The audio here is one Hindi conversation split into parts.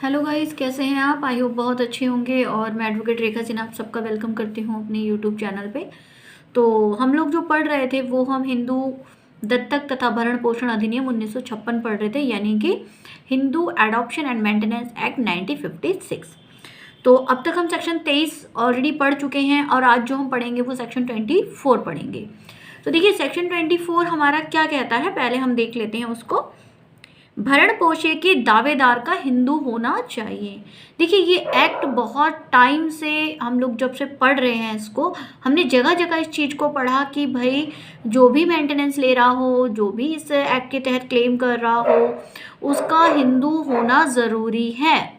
हेलो गाइस, कैसे हैं आप? आई होप बहुत अच्छे होंगे। और मैं एडवोकेट रेखा सिन्हा आप सबका वेलकम करती हूँ अपने यूट्यूब चैनल पे। तो हम लोग जो पढ़ रहे थे वो हम हिंदू दत्तक तथा भरण पोषण अधिनियम 1956 पढ़ रहे थे, यानी कि Hindu adoption and maintenance act 1956। तो अब तक हम सेक्शन 23 ऑलरेडी पढ़ चुके हैं और आज जो हम पढ़ेंगे वो सेक्शन 24 पढ़ेंगे। तो देखिए, सेक्शन 24 हमारा क्या कहता है, पहले हम देख लेते हैं उसको। भरण पोषे के दावेदार का हिंदू होना चाहिए। देखिए, ये एक्ट बहुत टाइम से हम लोग जब से पढ़ रहे हैं इसको, हमने जगह जगह इस चीज़ को पढ़ा कि भाई जो भी मेंटेनेंस ले रहा हो, जो भी इस एक्ट के तहत क्लेम कर रहा हो, उसका हिंदू होना ज़रूरी है।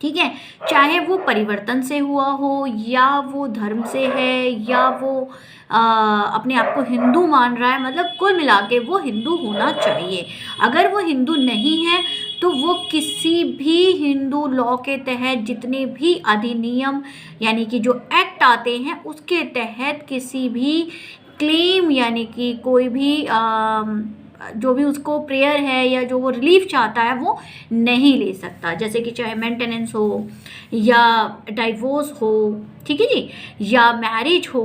ठीक है, चाहे वो परिवर्तन से हुआ हो या वो धर्म से है या वो अपने आप को हिंदू मान रहा है, मतलब कुल मिला के वो हिंदू होना चाहिए। अगर वो हिंदू नहीं है तो वो किसी भी हिंदू लॉ के तहत जितने भी अधिनियम यानी कि जो एक्ट आते हैं उसके तहत किसी भी क्लेम यानी कि कोई भी जो भी उसको प्रेयर है या जो वो रिलीफ चाहता है वो नहीं ले सकता। जैसे कि चाहे मेंटेनेंस हो या डाइवोर्स हो, ठीक है जी, या मैरिज हो,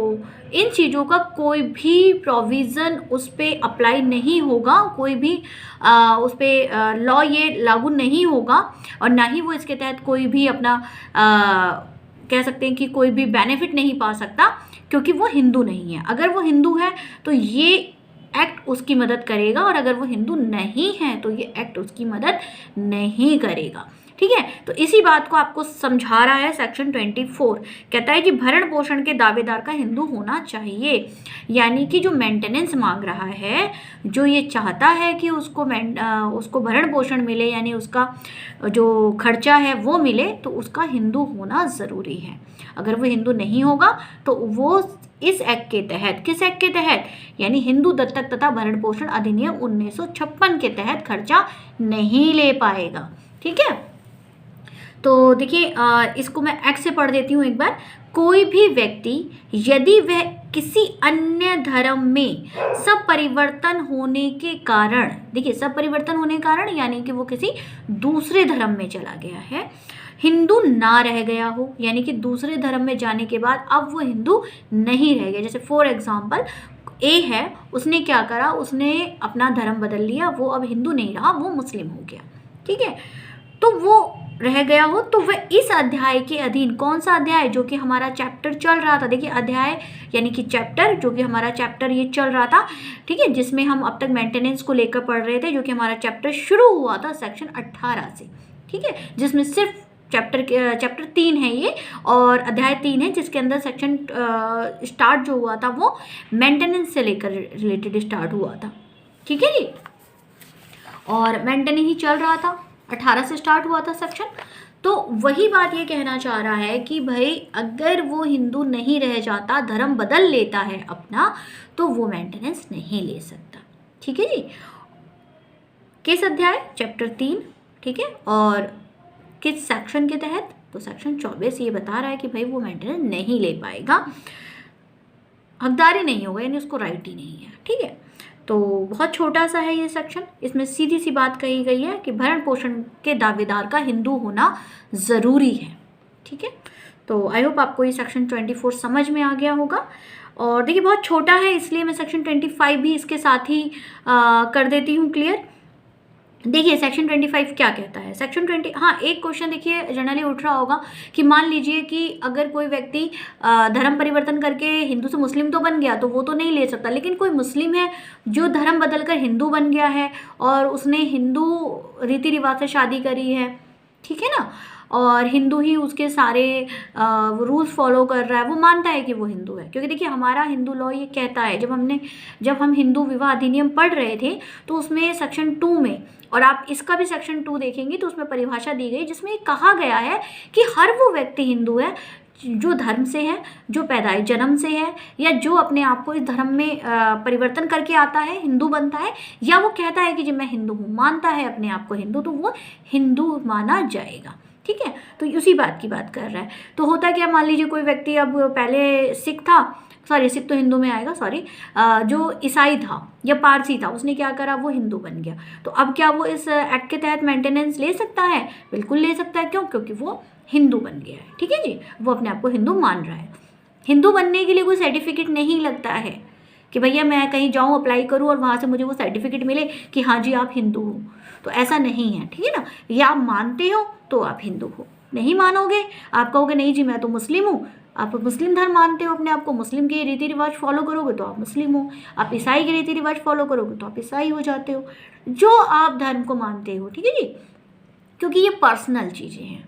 इन चीज़ों का कोई भी प्रोविज़न उस पर अप्लाई नहीं होगा, कोई भी उस पर लॉ ये लागू नहीं होगा। और ना ही वो इसके तहत कोई भी अपना कह सकते हैं कि कोई भी बेनिफिट नहीं पा सकता, क्योंकि वो हिंदू नहीं है। अगर वो हिंदू है तो ये एक्ट उसकी मदद करेगा, और अगर वो हिंदू नहीं है तो ये एक्ट उसकी मदद नहीं करेगा। ठीक है, तो इसी बात को आपको समझा रहा है सेक्शन 24। कहता है कि भरण पोषण के दावेदार का हिंदू होना चाहिए, यानी कि जो मेंटेनेंस मांग रहा है, जो ये चाहता है कि उसको भरण पोषण मिले, यानी उसका जो खर्चा है वो मिले, तो उसका हिंदू होना ज़रूरी है। अगर वो हिंदू नहीं होगा तो वो इस एक्ट के तहत, किस एक्ट के तहत, यानी हिंदू दत्तक तथा भरण पोषण अधिनियम 1956 के तहत खर्चा नहीं ले पाएगा। ठीक है, तो देखिए इसको मैं एक्ट से पढ़ देती हूँ एक बार। कोई भी व्यक्ति यदि वह किसी अन्य धर्म में सब परिवर्तन होने के कारण, देखिए सब परिवर्तन होने के कारण यानी कि वो किसी दूसरे धर्म में चला गया है, हिंदू ना रह गया हो, यानी कि दूसरे धर्म में जाने के बाद अब वो हिंदू नहीं रह गया। जैसे फॉर एग्जांपल ए है, उसने क्या करा, उसने अपना धर्म बदल लिया, वो अब हिंदू नहीं रहा, वो मुस्लिम हो गया। ठीक है, तो वो रह गया हो तो वह इस अध्याय के अधीन, कौन सा अध्याय, जो कि हमारा चैप्टर चल रहा था, देखिए अध्याय यानी कि चैप्टर, जो कि हमारा चैप्टर ये चल रहा था, ठीक है, जिसमें हम अब तक मेंटेनेंस को लेकर पढ़ रहे थे, जो कि हमारा चैप्टर शुरू हुआ था सेक्शन 18 से। ठीक है, जिसमें सिर्फ चैप्टर 3 है ये, और अध्याय 3 है, जिसके अंदर सेक्शन स्टार्ट जो हुआ था वो मेंटेनेंस से लेकर रिलेटेड स्टार्ट हुआ था। ठीक है जी, और मेंटेनेंस ही चल रहा था, 18 से स्टार्ट हुआ था सेक्शन। तो वही बात ये कहना चाह रहा है कि भाई अगर वो हिंदू नहीं रह जाता, धर्म बदल लेता है अपना, तो वो मेंटेनेंस नहीं ले सकता। ठीक है जी, किस अध्याय, चैप्टर 3, ठीक है, और किस सेक्शन के तहत, तो सेक्शन 24 ये बता रहा है कि भाई वो मेंटेनेंस नहीं ले पाएगा, हकदारी नहीं होगा, यानी उसको राइट ही नहीं है। ठीक है, तो बहुत छोटा सा है ये सेक्शन, इसमें सीधी सी बात कही गई है कि भरण पोषण के दावेदार का हिंदू होना ज़रूरी है। ठीक है, तो आई होप आपको ये सेक्शन 24 समझ में आ गया होगा। और देखिए बहुत छोटा है, इसलिए मैं सेक्शन 25 भी इसके साथ ही कर देती हूँ क्लियर। देखिए सेक्शन 25 क्या कहता है, सेक्शन 20, हाँ एक क्वेश्चन देखिए जनरली उठ रहा होगा कि मान लीजिए कि अगर कोई व्यक्ति धर्म परिवर्तन करके हिंदू से मुस्लिम तो बन गया, तो वो तो नहीं ले सकता, लेकिन कोई मुस्लिम है जो धर्म बदलकर हिंदू बन गया है और उसने हिंदू रीति रिवाज से शादी करी है, ठीक है ना, और हिंदू ही उसके सारे रूल्स फॉलो कर रहा है, वो मानता है कि वो हिंदू है। क्योंकि देखिए हमारा हिंदू लॉ ये कहता है, जब हम हिंदू विवाह अधिनियम पढ़ रहे थे तो उसमें सेक्शन 2 में, और आप इसका भी सेक्शन 2 देखेंगे तो उसमें परिभाषा दी गई जिसमें कहा गया है कि हर वो व्यक्ति हिंदू है जो धर्म से है, जो पैदाइश जन्म से है, या जो अपने आप को इस धर्म में परिवर्तन करके आता है, हिंदू बनता है, या वो कहता है कि जब मैं हिंदू हूँ, मानता है अपने आप को हिंदू, तो वो हिंदू माना जाएगा। ठीक है, तो उसी बात की बात कर रहा है। तो होता क्या, मान लीजिए कोई व्यक्ति अब पहले सिख था, सॉरी सिख तो हिंदू में आएगा, सॉरी, जो ईसाई था या पारसी था, उसने क्या करा, वो हिंदू बन गया। तो अब क्या वो इस एक्ट के तहत मेंटेनेंस ले सकता है? बिल्कुल ले सकता है। क्यों? क्योंकि वो हिंदू बन गया है। ठीक है जी, वो अपने आप को हिंदू मान रहा है। हिंदू बनने के लिए कोई सर्टिफिकेट नहीं लगता है कि भैया मैं कहीं जाऊँ, अप्लाई करूँ और वहाँ से मुझे वो सर्टिफिकेट मिले कि हाँ जी आप हिंदू हो। तो ऐसा नहीं है, ठीक है ना। या आप मानते हो तो आप हिंदू हो, नहीं मानोगे, आप कहोगे नहीं जी मैं तो मुस्लिम हूँ, आप मुस्लिम धर्म मानते हो अपने आप को, मुस्लिम के रीति रिवाज फॉलो करोगे तो आप मुस्लिम हो, आप ईसाई के रीति रिवाज फॉलो करोगे तो आप ईसाई हो जाते हो, जो आप धर्म को मानते हो। ठीक है जी, क्योंकि ये पर्सनल चीज़ें हैं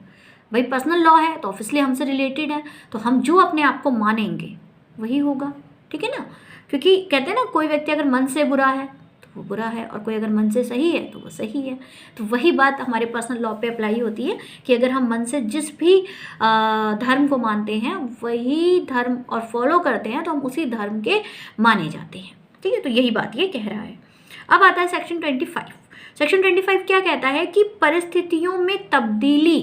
भाई, पर्सनल लॉ है तो ऑब्वियसली हमसे रिलेटेड है, तो हम जो अपने आप को मानेंगे वही होगा। ठीक है ना, क्योंकि कहते हैं ना कोई व्यक्ति अगर मन से बुरा है तो वो बुरा है, और कोई अगर मन से सही है तो वो सही है। तो वही बात हमारे पर्सनल लॉ पे अप्लाई होती है कि अगर हम मन से जिस भी धर्म को मानते हैं वही धर्म और फॉलो करते हैं तो हम उसी धर्म के माने जाते हैं। ठीक है, तो यही बात ये कह रहा है। अब आता है सेक्शन 25। सेक्शन 25 क्या कहता है कि परिस्थितियों में तब्दीली,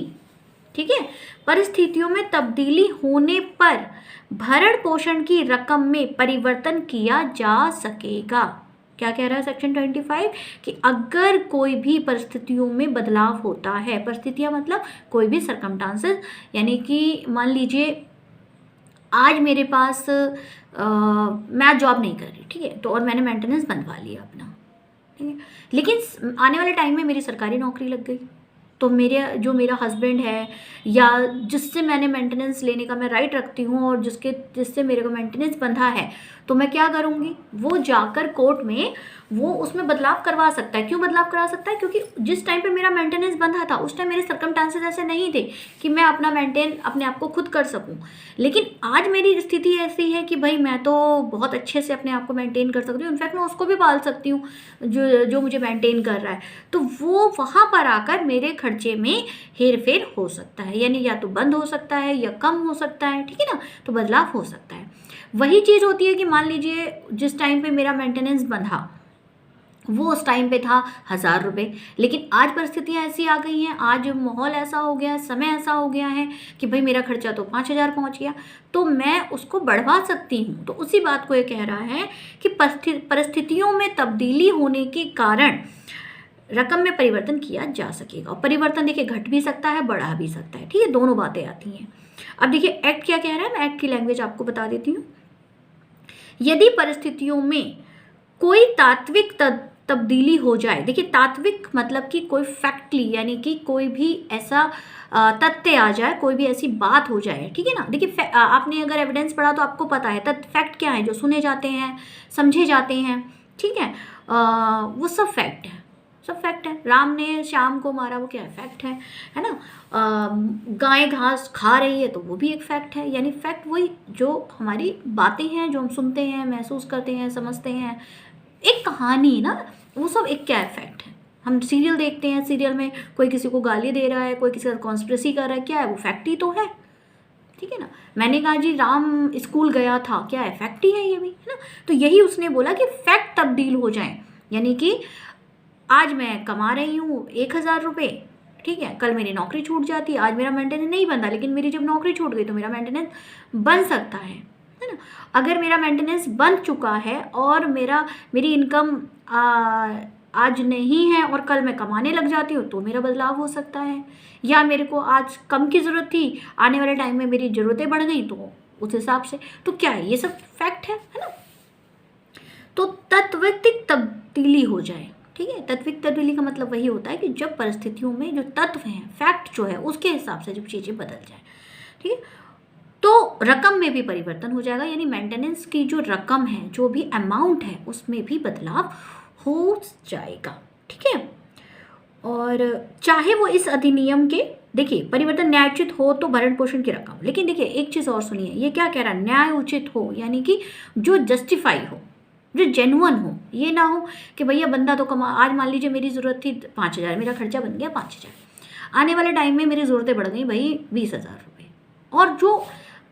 ठीक है, परिस्थितियों में तब्दीली होने पर भरण पोषण की रकम में परिवर्तन किया जा सकेगा। क्या कह रहा है सेक्शन 25 कि अगर कोई भी परिस्थितियों में बदलाव होता है, परिस्थितियां मतलब कोई भी सर्कमस्टांसेस, यानी कि मान लीजिए आज मेरे पास मैं आज जॉब नहीं कर रही, ठीक है, तो और मैंने मेंटेनेंस बनवा लिया अपना, ठीक है, लेकिन आने वाले टाइम में मेरी सरकारी नौकरी लग गई, तो मेरा हस्बैंड है या जिससे मैंने मेंटेनेंस लेने का मैं राइट रखती हूँ और जिससे मेरे को मेंटेनेंस बंधा है, तो मैं क्या करूँगी, वो जाकर कोर्ट में वो उसमें बदलाव करवा सकता है। क्यों बदलाव करवा सकता है? क्योंकि जिस टाइम पे मेरा मेंटेनेंस बंधा था उस टाइम मेरे सर्कमस्टांसेस ऐसे नहीं थे कि मैं अपना मेंटेन अपने आप को खुद कर सकूं, लेकिन आज मेरी स्थिति ऐसी है कि भाई मैं तो बहुत अच्छे से अपने आप को मेंटेन कर सकती हूँ, इनफैक्ट मैं उसको भी पाल सकती हूँ जो मुझे मेंटेन कर रहा है, तो वो वहाँ पर आकर मेरे खर्चे में हेर फेर हो सकता है, यानी या तो बंद हो सकता है या कम हो सकता है। ठीक है ना, तो बदलाव हो सकता है। वही चीज़ होती है कि मान लीजिए जिस टाइम पे मेरा मेंटेनेंस बंधा वो उस टाइम पे था 1000 रुपये, लेकिन आज परिस्थितियाँ ऐसी आ गई हैं, आज माहौल ऐसा हो गया, समय ऐसा हो गया है कि भाई मेरा खर्चा तो 5000 पहुँच गया, तो मैं उसको बढ़वा सकती हूँ। तो उसी बात को ये कह रहा है कि परिस्थितियों में तब्दीली होने के कारण रकम में परिवर्तन किया जा सकेगा, और परिवर्तन देखिए घट भी सकता है, बढ़ा भी सकता है। ठीक है, दोनों बातें आती हैं। अब देखिए एक्ट क्या कह रहा है, मैं एक्ट की लैंग्वेज आपको बता देती हूँ। यदि परिस्थितियों में कोई तात्विक तब्दीली हो जाए, देखिए तात्विक मतलब कि कोई फैक्टली, यानी कि कोई भी ऐसा तथ्य आ जाए, कोई भी ऐसी बात हो जाए। ठीक है ना, देखिए आपने अगर एविडेंस पढ़ा तो आपको पता है तथ्य फैक्ट क्या है, जो सुने जाते हैं, समझे जाते हैं। ठीक है, वो सब फैक्ट है, सब फैक्ट है। राम ने श्याम को मारा, वो क्या है, फैक्ट है ना। गाय घास खा रही है तो वो भी एक फैक्ट है, यानी फैक्ट वही जो हमारी बातें हैं, जो हम सुनते हैं, महसूस करते हैं, समझते हैं, एक कहानी ना, वो सब एक क्या है, फैक्ट है। हम सीरियल देखते हैं, सीरियल में कोई किसी को गाली दे रहा है, कोई किसी का कॉन्स्पिरेसी कर रहा है, क्या है वो, फैक्ट ही तो है। ठीक है ना, मैंने कहा जी राम स्कूल गया था, क्या है, फैक्ट ही है ये भी, है ना। तो यही उसने बोला कि फैक्ट तब्दील हो जाए, यानी कि आज मैं कमा रही हूँ 1000 रुपये, ठीक है, कल मेरी नौकरी छूट जाती है, आज मेरा मेंटेनेंस नहीं बनता, लेकिन मेरी जब नौकरी छूट गई तो मेरा मेंटेनेंस बन सकता है ना। अगर मेरा मेंटेनेंस बन चुका है और मेरी इनकम आज नहीं है और कल मैं कमाने लग जाती हूँ तो मेरा बदलाव हो सकता है, या मेरे को आज कम की ज़रूरत थी, आने वाले टाइम में मेरी ज़रूरतें बढ़ गई तो उस हिसाब से, तो क्या है, ये सब फैक्ट है ना। तो तत्विक तब्दीली हो जाए। ठीक है, तत्विक तब्दीली का मतलब वही होता है कि जब परिस्थितियों में जो तत्व हैं, फैक्ट जो है, उसके हिसाब से जब चीज़ें बदल जाए, ठीक है, तो रकम में भी परिवर्तन हो जाएगा, यानी मेंटेनेंस की जो रकम है, जो भी अमाउंट है, उसमें भी बदलाव हो जाएगा। ठीक है, और चाहे वो इस अधिनियम के, देखिए परिवर्तन न्यायोचित हो तो भरण पोषण की रकम, लेकिन देखिए एक चीज़ और सुनिए, ये क्या कह रहा है, न्याय उचित हो, यानी कि जो जस्टिफाई हो, जो जेन्युइन हो, ये ना हो कि भैया बंदा तो कमा, आज मान लीजिए मेरी ज़रूरत थी 5000, मेरा खर्चा बन गया 5000, आने वाले टाइम में मेरी ज़रूरतें बढ़ गई भाई 20000 रुपये, और जो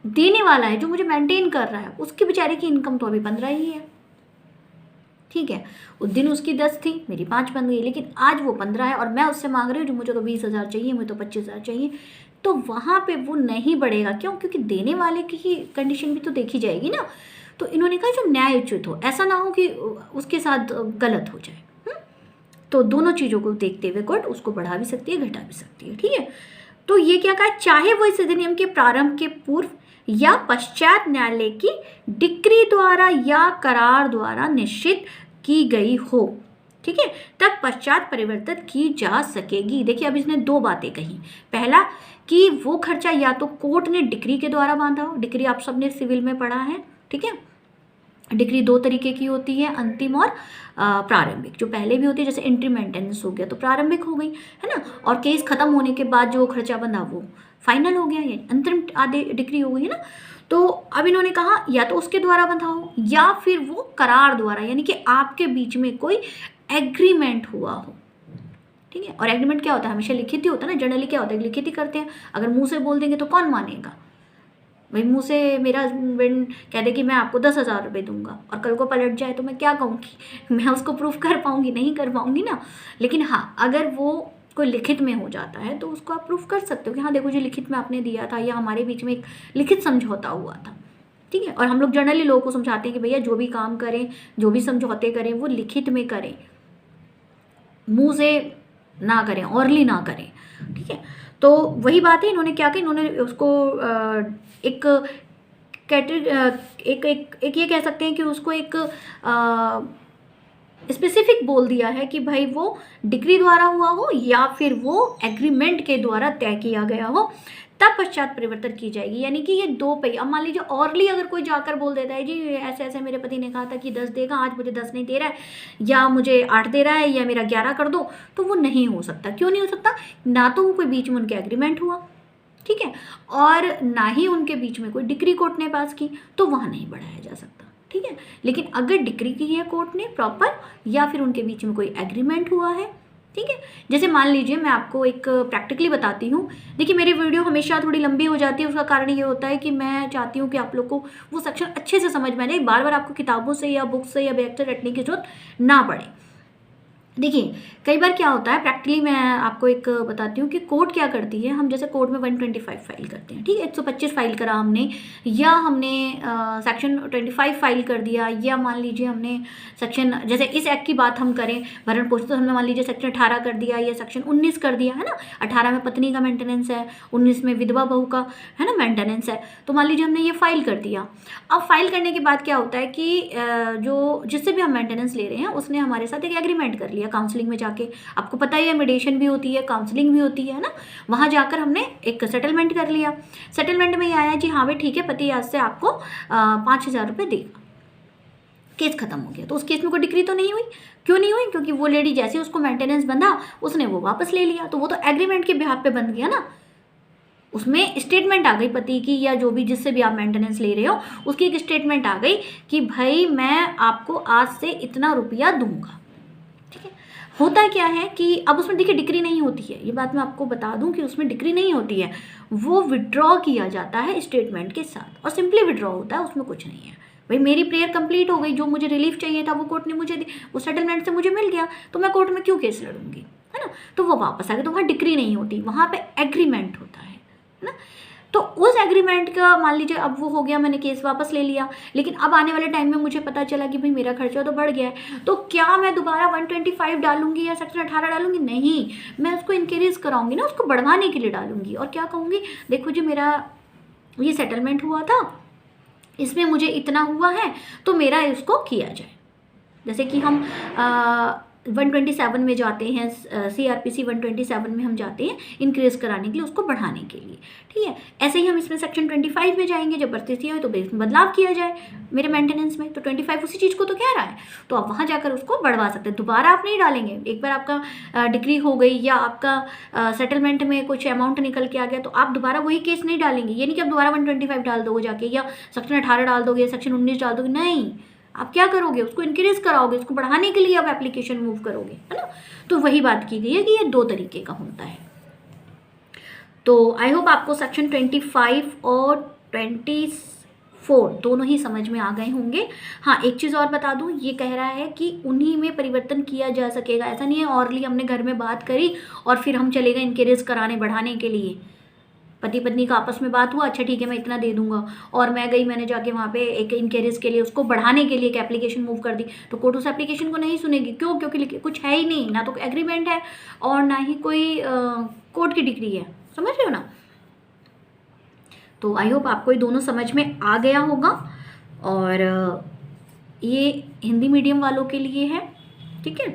देने वाला है, जो मुझे मेंटेन कर रहा है, उसकी बेचारे की इनकम तो अभी 15 ही है। ठीक है, उस दिन उसकी 10 थी, मेरी 5 बन गई, लेकिन आज वो 15 है और मैं उससे मांग रही हूँ जो मुझे तो 20,000 चाहिए, मुझे तो 25,000 चाहिए, तो वहाँ पे वो नहीं बढ़ेगा। क्यों? क्योंकि देने वाले की ही कंडीशन भी तो देखी जाएगी ना। तो इन्होंने कहा जो न्याय उचित हो, ऐसा ना हो कि उसके साथ गलत हो जाए। तो दोनों चीज़ों को देखते हुए कोर्ट उसको बढ़ा भी सकती है, घटा भी सकती है। ठीक है, तो ये क्या कहा, चाहे वो इस अधिनियम के प्रारंभ के पूर्व या पश्चात न्यायालय की डिक्री द्वारा या करार द्वारा निश्चित की गई हो, ठीक है, तब पश्चात परिवर्तित की जा सकेगी। देखिए अब इसने दो बातें कही। पहला कि वो खर्चा या तो कोर्ट ने डिक्री के द्वारा बांधा हो, डिक्री आप सबने सिविल में पढ़ा है, ठीक है। डिक्री दो तरीके की होती है, अंतिम और प्रारंभिक। जो पहले भी होती है, जैसे एंट्री मेंटेनेंस हो गया तो प्रारंभिक हो गई, है ना, और केस खत्म होने के बाद जो खर्चा बंधा वो फाइनल हो गया, ये अंतरिम आधे डिक्री हो गई, है ना। तो अब इन्होंने कहा या तो उसके द्वारा बंधा हो या फिर वो करार द्वारा, यानी कि आपके बीच में कोई एग्रीमेंट हुआ हो, ठीक है। और एग्रीमेंट क्या होता है, हमेशा लिखित ही होता है ना, जनरली क्या होता है, लिखित ही करते हैं। अगर मुंह से बोल देंगे तो कौन मानेगा भाई? मुंह से मेरा हस्बैंड कह दे कि मैं आपको 10,000 रुपये दूंगा और कल को पलट जाए तो मैं क्या कहूँगी? मैं उसको प्रूफ कर पाऊंगी? नहीं कर पाऊंगी ना। लेकिन हाँ, अगर वो कोई लिखित में हो जाता है तो उसको आप प्रूफ कर सकते हो कि हाँ देखो जो लिखित में आपने दिया था या हमारे बीच में एक लिखित समझौता हुआ था, ठीक है। और हम लोग जनरली लोगों को समझाते हैं कि भैया जो भी काम करें, जो भी समझौते करें वो लिखित में करें, मुंह से ना करें, ऑरली ना करें, ठीक है। तो वही बात है, इन्होंने क्या किया, इन्होंने उसको एक एक एक एक ये कह सकते हैं कि उसको एक स्पेसिफिक बोल दिया है कि भाई वो डिक्री द्वारा हुआ हो या फिर वो एग्रीमेंट के द्वारा तय किया गया हो, तब पश्चात परिवर्तन की जाएगी। यानी कि ये दो पे, अब मान लीजिए ऑरली अगर कोई जाकर बोल देता है जी ऐसे ऐसे मेरे पति ने कहा था कि 10 देगा, आज मुझे 10 नहीं दे रहा है, या मुझे 8 दे रहा है, या मेरा 11 कर दो, तो वो नहीं हो सकता। क्यों नहीं हो सकता? ना तो वो कोई बीच में उनके एग्रीमेंट हुआ, ठीक है, और ना ही उनके बीच में कोई डिक्री कोर्ट ने पास की, तो वहाँ नहीं बढ़ाया जा सकता, ठीक है। लेकिन अगर डिक्री की है कोर्ट ने प्रॉपर, या फिर उनके बीच में कोई एग्रीमेंट हुआ है, ठीक है। जैसे मान लीजिए मैं आपको एक प्रैक्टिकली बताती हूँ। देखिए मेरी वीडियो हमेशा थोड़ी लंबी हो जाती है, उसका कारण ये होता है कि मैं चाहती हूँ कि आप लोग को वो सेक्शन अच्छे से समझ में आए, बार बार आपको किताबों से या बुक से या बैग से रटने की जरूरत ना पड़े। देखिए कई बार क्या होता है, प्रैक्टिकली मैं आपको एक बताती हूँ कि कोर्ट क्या करती है। हम जैसे कोर्ट में 125 फाइल करते हैं, ठीक है, 125 फाइल करा हमने, या हमने सेक्शन 25 फाइल कर दिया, या मान लीजिए हमने सेक्शन, जैसे इस एक्ट की बात हम करें भरण पोषण, तो हमने मान लीजिए सेक्शन 18 कर दिया या सेक्शन 19 कर दिया, है ना। 18 में पत्नी का मेंटेनेंस है, 19 में विधवा बहू का, है ना, मेंटेनेंस है। तो मान लीजिए हमने ये फाइल कर दिया। अब फाइल करने के बाद क्या होता है कि जो जिससे भी हम मेंटेनेंस ले रहे हैं उसने हमारे साथ एक एग्रीमेंट कर लिया काउंसलिंग में जाके। आपको पता ही है मीडिएशन भी होती है, काउंसलिंग भी होती है ना। वहाँ जाकर हमने एक सेटलमेंट कर लिया। सेटलमेंट में ये आया जी हाँ भाई ठीक है, पति आज से आपको 5,000 रुपये देगा, केस खत्म हो गया। तो उस केस में कोई डिक्री तो नहीं हुई। क्यों नहीं हुई? क्योंकि वो लेडी जैसे उसको मेंटेनेंस बंधा उसने वो वापस ले लिया, तो वो तो एग्रीमेंट के बिहाफ पे बंध गया ना। उसमें स्टेटमेंट आ गई पति की, या जो भी जिससे भी आप मेंटेनेंस ले रहे हो उसकी एक स्टेटमेंट आ गई कि भाई मैं आपको आज से इतना रुपया दूंगा, ठीक है। होता क्या है कि अब उसमें देखिए डिक्री नहीं होती है, ये बात मैं आपको बता दूं कि उसमें डिक्री नहीं होती है, वो विड्रॉ किया जाता है स्टेटमेंट के साथ, और सिंपली विड्रॉ होता है, उसमें कुछ नहीं है। भाई मेरी प्रेयर कंप्लीट हो गई, जो मुझे रिलीफ चाहिए था वो कोर्ट ने मुझे दी, वो सेटलमेंट से मुझे मिल गया, तो मैं कोर्ट में क्यों केस लड़ूंगी, है ना। तो वो वापस आ गया, तो वहाँ डिक्री नहीं होती, वहाँ पे एग्रीमेंट होता है ना। तो उस एग्रीमेंट का मान लीजिए अब वो हो गया, मैंने केस वापस ले लिया, लेकिन अब आने वाले टाइम में मुझे पता चला कि भाई मेरा खर्चा तो बढ़ गया है, तो क्या मैं दोबारा 125 डालूंगी या सेक्शन 18 डालूंगी? नहीं, मैं उसको इंक्रीज कराऊंगी ना, उसको बढ़वाने के लिए डालूंगी। और क्या कहूँगी, देखो जी मेरा ये सेटलमेंट हुआ था, इसमें मुझे इतना हुआ है, तो मेरा इसको किया जाए। जैसे कि हम 127 में जाते हैं, CRPC 127 में हम जाते हैं इंक्रीज कराने के लिए, उसको बढ़ाने के लिए, ठीक है। ऐसे ही हम इसमें सेक्शन 25 में जाएंगे, जब बढ़ती है तो बदलाव किया जाए मेरे मेंटेनेंस में, तो 25 उसी चीज़ को तो कह रहा है, तो आप वहाँ जाकर उसको बढ़वा सकते हैं। दोबारा आप नहीं डालेंगे, एक बार आपका डिक्री हो गई या आपका सेटलमेंट में कुछ अमाउंट निकल के आ गया, तो आप दोबारा वही केस नहीं डालेंगे। ये नहीं कि आप दोबारा 125 डाल दोगे जाके, या सेक्शन 18 डाल दोगे, सेक्शन 19 डाल दोगे, नहीं। आप क्या करोगे, उसको इंक्रीज कराओगे, उसको बढ़ाने के लिए आप एप्लीकेशन मूव करोगे, है ना। तो वही बात की गई है कि ये दो तरीके का होता है। तो आई होप आपको सेक्शन 25 और 4 दोनों ही समझ में आ गए होंगे। हाँ, एक चीज़ और बता दूँ, ये कह रहा है कि उन्हीं में परिवर्तन किया जा सकेगा। ऐसा नहीं है औरली हमने घर में बात करी और फिर हम चले गए इनकरेज कराने बढ़ाने के लिए। पति पत्नी का आपस में बात हुआ, अच्छा ठीक है मैं इतना दे दूंगा, और मैं गई, मैंने जाके वहाँ पे एक इनकरेज के लिए उसको बढ़ाने के लिए एक एप्लीकेशन मूव कर दी, तो कोर्ट उस एप्लीकेशन को नहीं सुनेगी। क्यों? क्योंकि कुछ है ही नहीं, ना तो एग्रीमेंट है और ना ही कोई कोर्ट की डिग्री है। समझ रहे हो ना? तो आई होप आपको ये दोनों समझ में आ गया होगा। और ये हिंदी मीडियम वालों के लिए है, ठीक है,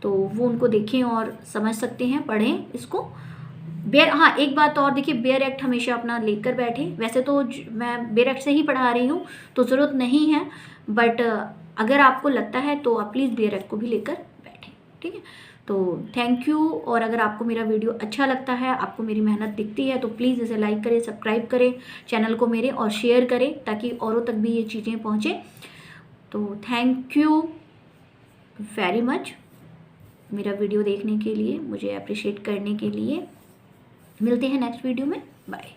तो वो उनको देखें और समझ सकते हैं, पढ़ें इसको। बेयर, हाँ एक बात और देखिए, बेयर एक्ट हमेशा अपना लेकर बैठे। वैसे तो मैं बेयर एक्ट से ही पढ़ा रही हूँ तो ज़रूरत नहीं है, बट अगर आपको लगता है तो आप प्लीज़ बेयर एक्ट को भी लेकर बैठें, ठीक है। तो थैंक यू। और अगर आपको मेरा वीडियो अच्छा लगता है, आपको मेरी मेहनत दिखती है, तो प्लीज़ इसे लाइक करें, सब्सक्राइब करें चैनल को मेरे, और शेयर करें ताकि औरों तक भी ये चीज़ें पहुँचें। तो थैंक यू वेरी मच मेरा वीडियो देखने के लिए, मुझे अप्रिशिएट करने के लिए। मिलते हैं नेक्स्ट वीडियो में। बाय।